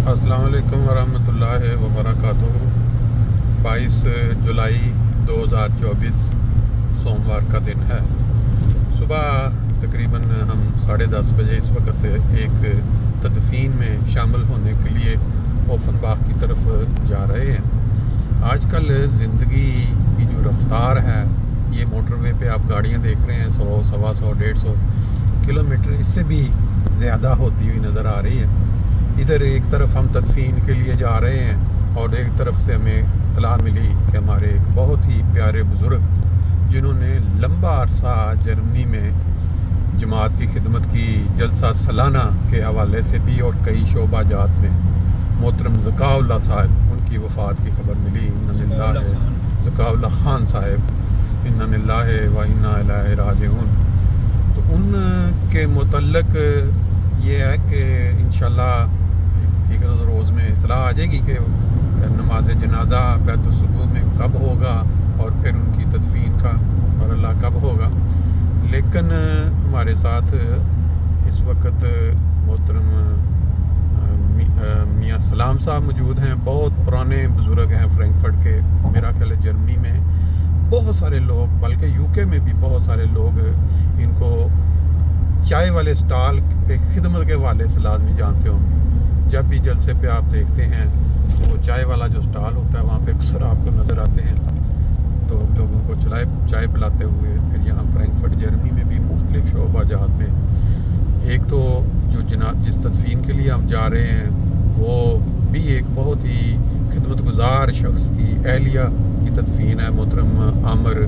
السلام علیکم ورحمۃ اللہ وبرکاتہ۔ 22 جولائی 2024 سوموار کا دن ہے۔ صبح تقریباً ہم 10:30 بجے اس وقت ایک تدفین میں شامل ہونے کے لیے اوفن باغ کی طرف جا رہے ہیں۔ آج کل زندگی کی جو رفتار ہے، یہ موٹر وے پہ آپ گاڑیاں دیکھ رہے ہیں 100، 125، 150 کلومیٹر اس سے بھی زیادہ ہوتی ہوئی نظر آ رہی ہے۔ ادھر ایک طرف ہم تدفین کے لیے جا رہے ہیں اور ایک طرف سے ہمیں اطلاع ملی کہ ہمارے ایک بہت ہی پیارے بزرگ جنہوں نے لمبا عرصہ جرمنی میں جماعت کی خدمت کی، جلسہ سالانہ کے حوالے سے بھی اور کئی شعبہ جات میں، محترم ذکاء اللہ صاحب، ان کی وفات کی خبر ملی۔ ذکاء اللہ خان صاحب، انا للہ و انا الیہ راجعون۔ تو ان کے متعلق یہ ہے کہ انشاءاللہ ایک روز میں اطلاع آ جائے گی کہ نماز جنازہ بیت الصبح میں کب ہوگا اور پھر ان کی تدفین کا اور اللہ کب ہوگا۔ لیکن ہمارے ساتھ اس وقت محترم میاں سلام صاحب موجود ہیں، بہت پرانے بزرگ ہیں فرینکفرٹ کے، میرا خیال ہے جرمنی میں بہت سارے لوگ، بلکہ یوکے میں بھی بہت سارے لوگ ان کو چائے والے سٹال پہ خدمت کے حوالے سے لازمی جانتے ہوں گے۔ جب بھی جلسے پہ آپ دیکھتے ہیں تو وہ چائے والا جو سٹال ہوتا ہے وہاں پہ اکثر آپ کو نظر آتے ہیں، تو لوگوں کو چائے پلاتے ہوئے۔ پھر یہاں فرینکفرٹ جرمنی میں بھی مختلف شعبہ جات میں، ایک تو جو جس تدفین کے لیے ہم جا رہے ہیں وہ بھی ایک بہت ہی خدمت گزار شخص کی اہلیہ کی تدفین ہے، محترم عامر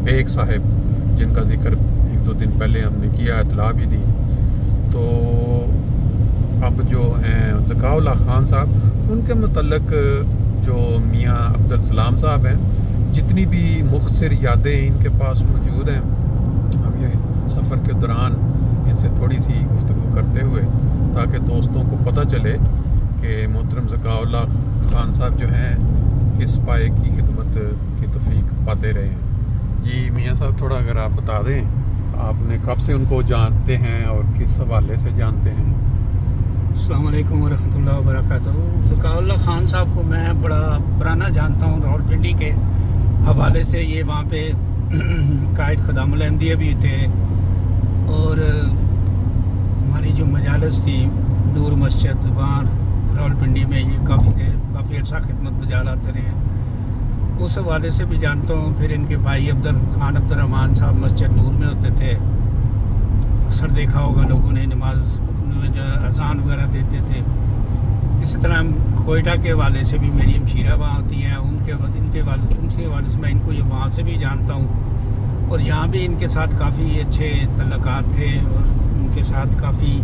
بیگ صاحب، جن کا ذکر 1-2 دن پہلے ہم نے کیا، اطلاع بھی دی۔ تو اب جو ہیں ذکاء اللہ خان صاحب، ان کے متعلق جو میاں عبدالسلام صاحب ہیں، جتنی بھی مختصر یادیں ان کے پاس موجود ہیں، ہم یہ سفر کے دوران ان سے تھوڑی سی گفتگو کرتے ہوئے تاکہ دوستوں کو پتہ چلے کہ محترم ذکاء اللہ خان صاحب جو ہیں کس پائے کی خدمت کی توفیق پاتے رہے ہیں۔ جی میاں صاحب، تھوڑا اگر آپ بتا دیں، آپ نے کب سے ان کو جانتے ہیں اور کس حوالے سے جانتے ہیں؟ السلام علیکم ورحمۃ اللہ وبرکاتہ۔ ذکاء اللہ خان صاحب کو میں بڑا پرانا جانتا ہوں، راولپنڈی کے حوالے سے۔ یہ وہاں پہ قائد خدام الاحمدیہ بھی تھے، اور ہماری جو مجالس تھی نور مسجد وہاں راولپنڈی میں، یہ کافی عرصہ خدمت بجا لاتے رہے ہیں، اس حوالے سے بھی جانتا ہوں۔ پھر ان کے بھائی عبد الرحمان صاحب مسجد نور میں ہوتے تھے، اکثر دیکھا ہوگا لوگوں نے، نماز اذان وغیرہ دیتے تھے۔ اسی طرح کوئٹہ کے حوالے سے بھی میری ہمشیرہ وہاں ہوتی ہیں، ان کے حوالے سے میں ان کو وہاں سے بھی جانتا ہوں، اور یہاں بھی ان کے ساتھ کافی اچھے تعلقات تھے اور ان کے ساتھ کافی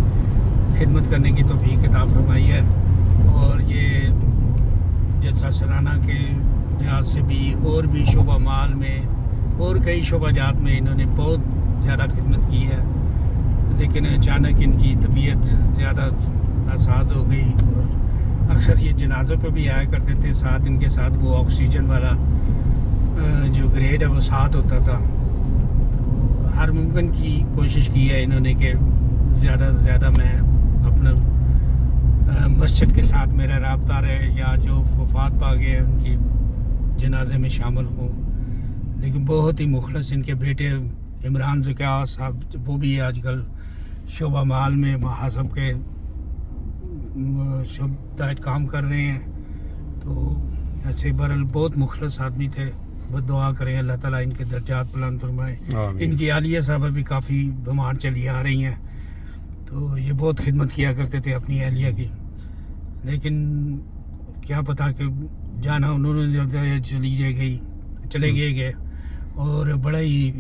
خدمت کرنے کی توفیق عطا فرمائی ہے۔ اور یہ جلسہ سالانہ کے لحاظ سے بھی اور بھی شعبہ مال میں اور کئی شعبہ جات میں انہوں نے بہت زیادہ خدمت کی ہے، لیکن اچانک ان کی طبیعت زیادہ ناساز ہو گئی، اور اکثر یہ جنازوں پہ بھی آیا کرتے تھے، ساتھ ان کے ساتھ وہ آکسیجن والا جو گریڈ ہے وہ ساتھ ہوتا تھا۔ تو ہر ممکن کی کوشش کی ہے انہوں نے کہ زیادہ سے زیادہ میں اپنا مسجد کے ساتھ میرا رابطہ رہے، یا جو وفات پا گئے ان کی جنازے میں شامل ہوں۔ لیکن بہت ہی مخلص ان کے بیٹے عمران ذکاء صاحب، وہ بھی آج کل شعبہ مال میں محاسب کے تحت کام کر رہے ہیں۔ تو ایسے بہرحال بہت مخلص آدمی تھے، بس دعا کریں اللہ تعالیٰ ان کے درجات بلند فرمائے۔ ان کی اہلیہ صاحبہ بھی کافی بیمار چلی آ رہی ہیں، تو یہ بہت خدمت کیا کرتے تھے اپنی اہلیہ کی، لیکن کیا پتہ کہ جانا انہوں نے چلے گئے، اور بڑا ہی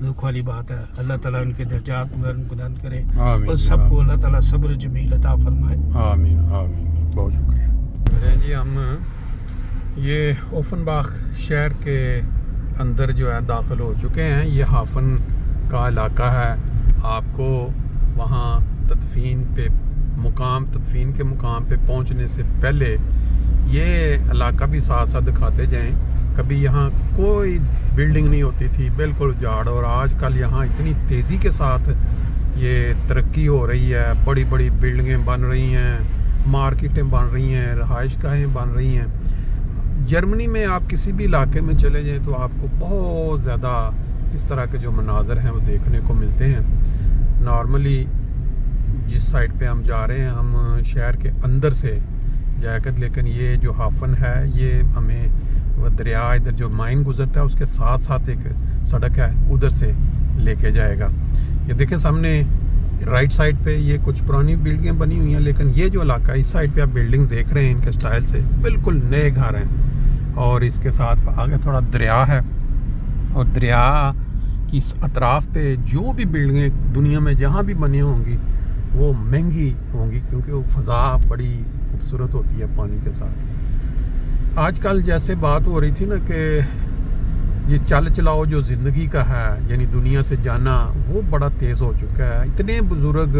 دکھ والی بات ہے۔ اللہ تعالیٰ ان کے درجات بلند کرے، اور سب کو اللہ تعالیٰ صبر جمیل عطا فرمائے۔ آمین آمین، بہت شکریہ جی۔ ہم یہ اوفن باغ شہر کے اندر جو ہے داخل ہو چکے ہیں۔ یہ ہافن کا علاقہ ہے۔ آپ کو وہاں تدفین کے مقام پہ پہنچنے سے پہلے یہ علاقہ بھی ساتھ ساتھ دکھاتے جائیں۔ کبھی یہاں کوئی بلڈنگ نہیں ہوتی تھی، بالکل اجاڑ، اور آج کل یہاں اتنی تیزی کے ساتھ یہ ترقی ہو رہی ہے، بڑی بڑی بلڈنگیں بن رہی ہیں، मार्केटें बन रही हैं, रहाइश गाहें बन रही हैं। जर्मनी में आप किसी भी इलाके में चले जाएं तो आपको बहुत ज़्यादा इस तरह के जो मनाज़र हैं वो देखने को मिलते हैं। नॉर्मली जिस साइड पे हम जा रहे हैं हम शहर के अंदर से जाकर, लेकिन ये जो हाफन है ये हमें वो दरिया इधर जो माइन गुजरता है उसके साथ साथ एक सड़क है उधर से लेके जाएगा। ये देखें सामने राइट साइड पे ये कुछ पुरानी बिल्डिंगें बनी हुई हैं, लेकिन ये जो इलाका इस साइड पे आप बिल्डिंग देख रहे हैं इनके स्टाइल से बिल्कुल नए घर हैं। और इसके साथ आगे थोड़ा दरिया है और दरिया की इस अतराफ़ पे जो भी बिल्डिंगें दुनिया में जहाँ भी बनी होंगी वो महंगी होंगी, क्योंकि वो फ़ज़ा बड़ी खूबसूरत होती है पानी के साथ। आजकल जैसे बात हो रही थी ना कि ये चल चलाओ जो ज़िंदगी का है, यानी दुनिया से जाना, वो बड़ा तेज़ हो चुका है। इतने बुज़ुर्ग,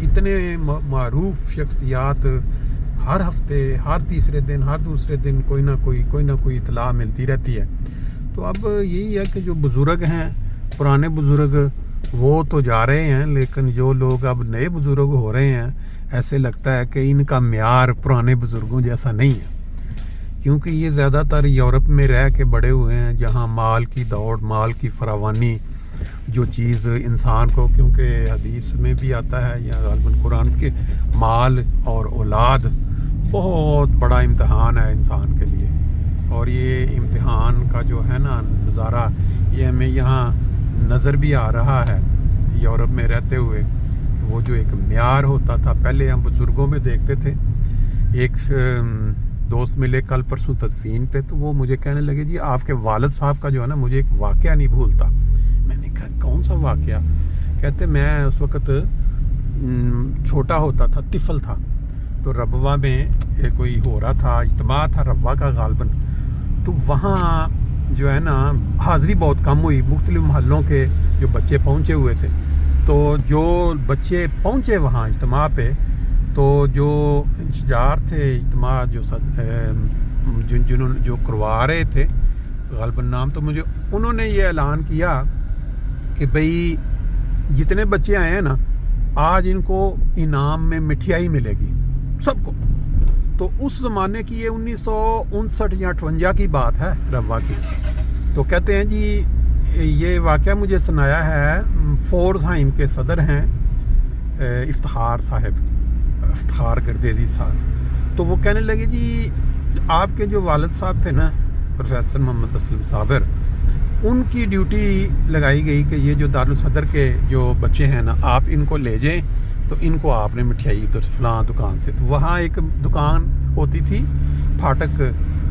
इतने मारूफ शख्सियात हर हफ्ते, हर तीसरे दिन, हर दूसरे दिन कोई ना कोई इतला मिलती रहती है। तो अब यही है कि जो बुज़ुर्ग हैं, पुराने बुज़ुर्ग, वो तो जा रहे हैं, लेकिन जो लोग अब नए बुज़ुर्ग हो रहे हैं, ऐसे लगता है कि इनका म्यार पुराने बुज़ुर्गों जैसा नहीं है, क्योंकि ये ज़्यादातर यूरोप में रह के बड़े हुए हैं, जहाँ माल की दौड़, माल की फरावानी, जो चीज़ इंसान को, क्योंकि हदीस में भी आता है या ग़ालिबन कुरान के, माल और औलाद बहुत बड़ा इम्तहान है इंसान के लिए। और ये इम्तिहान का जो है ना नज़ारा, ये हमें यहाँ नज़र भी आ रहा है यूरोप में रहते हुए। वो जो एक म्यार होता था, पहले हम बुज़ुर्गों में देखते थे। एक दोस्त मिले कल परसों तदफीन पे, तो वो मुझे कहने लगे जी आपके वालिद साहब का जो है ना मुझे एक वाक़या नहीं भूलता। मैंने कहा कौन सा वाक़या? कहते मैं उस वक़्त छोटा होता था, तिफ़ल था, तो रबवा में कोई हो रहा था, इज्तिमा था रबवा का ग़ालिबन, तो वहाँ जो है ना हाज़िरी बहुत कम हुई। मुख्तलिफ़ महल्लों के जो बच्चे पहुँचे हुए थे, तो जो बच्चे पहुँचे वहाँ इज्तिमा पे, तो जो इंतजार थे इज्तिमा जिन्होंने जो करवा रहे थे, ग़ालिबन नाम तो मुझे, उन्होंने ये ऐलान किया कि भाई जितने बच्चे आए हैं ना, आज इनको इनाम में मिठाई मिलेगी सबको। तो उस ज़माने की ये 1959 या 58 की बात है रब्बा की। तो कहते हैं जी ये वाक़या मुझे सुनाया है फोर्सहाइम के सदर हैं इफ्तिखार गर्देज़ी साहब। तो वो कहने लगे जी आपके जो वालिद साहब थे ना प्रोफेसर मोहम्मद असलम साबिर, उनकी ड्यूटी लगाई गई कि ये जो दारुल सदर के जो बच्चे हैं ना, आप इनको ले जाएं, तो इनको आपने मिठाई उधर फलां दुकान से, तो वहाँ एक दुकान होती थी फाटक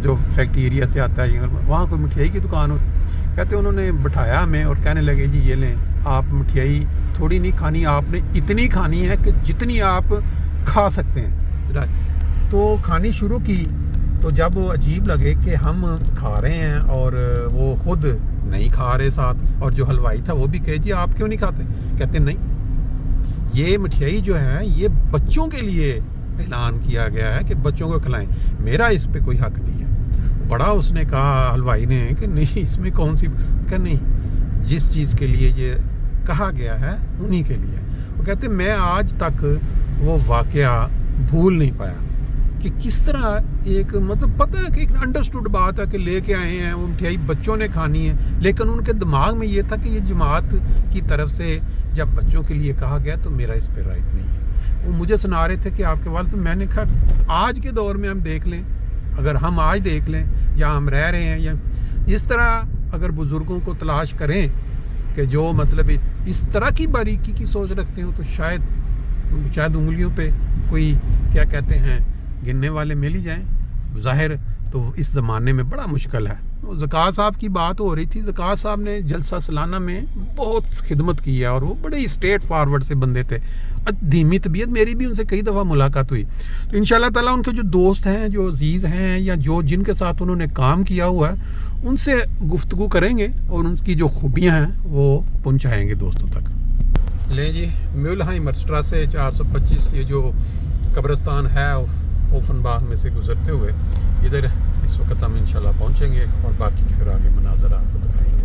जो फैक्ट्री एरिया से आता है, वहाँ कोई मिठाई की दुकान होती। कहते उन्होंने बिठाया हमें और कहने लगे जी ये लें, आप मिठाई थोड़ी नहीं खानी, आपने इतनी खानी है कि जितनी आप खा सकते हैं। तो खानी शुरू की, तो जब वो अजीब लगे कि हम खा रहे हैं और वो खुद नहीं खा रहे साथ, और जो हलवाई था वो भी कहे जी आप क्यों नहीं खाते? कहते नहीं, ये मिठाई जो है ये बच्चों के लिए ऐलान किया गया है कि बच्चों को खिलाएं, मेरा इस पे कोई हक नहीं है। बड़ा उसने कहा हलवाई ने कि नहीं इसमें कौन सी, क्या नहीं, जिस चीज़ के लिए ये कहा गया है उन्हीं के लिए। वो कहते मैं आज तक वो वाक़या भूल नहीं पाया कि किस तरह एक, मतलब पता है कि एक अंडरस्टूड बात है कि लेके आए हैं वो मिठाई बच्चों ने खानी है, लेकिन उनके दिमाग में ये था कि ये जमात की तरफ से जब बच्चों के लिए कहा गया तो मेरा इस पे राइट नहीं है। वो मुझे सुना रहे थे कि आपके वाले, तो मैंने कहा आज के दौर में हम देख लें, अगर हम आज देख लें या हम रह रहे हैं, या इस तरह अगर बुज़ुर्गों को तलाश करें कि जो मतलब इस तरह की बारीकी की सोच रखते हो, तो शायद उंगलियों पे कोई क्या कहते हैं गिनने वाले मिल ही जाएं। ज़ाहिर तो इस ज़माने में बड़ा मुश्किल है। ज़कात साहब की बात हो रही थी, ज़कात साहब ने जलसा सालाना में बहुत खिदमत की है और वो बड़े स्ट्रेट फॉरवर्ड से बंदे थे, धीमी तबीयत, मेरी भी उनसे कई दफ़ा मुलाकात हुई। तो इंशाल्लाह ताला उनके जो दोस्त हैं, जो अजीज़ हैं, या जो जिनके साथ उन्होंने काम किया हुआ है, उनसे गुफ्तगू करेंगे और उनकी जो खूबियाँ हैं वो पहुँचाएँगे दोस्तों तक। लें जी, म्यूलहाइमर स्ट्रासे 425 ये जो कब्रिस्तान है ओफनबाग में से गुजरते हुए इधर इस वक्त हम इंशाल्लाह पहुंचेंगे और बाकी के फिर आगे मनाज़र आपको दिखाएंगे।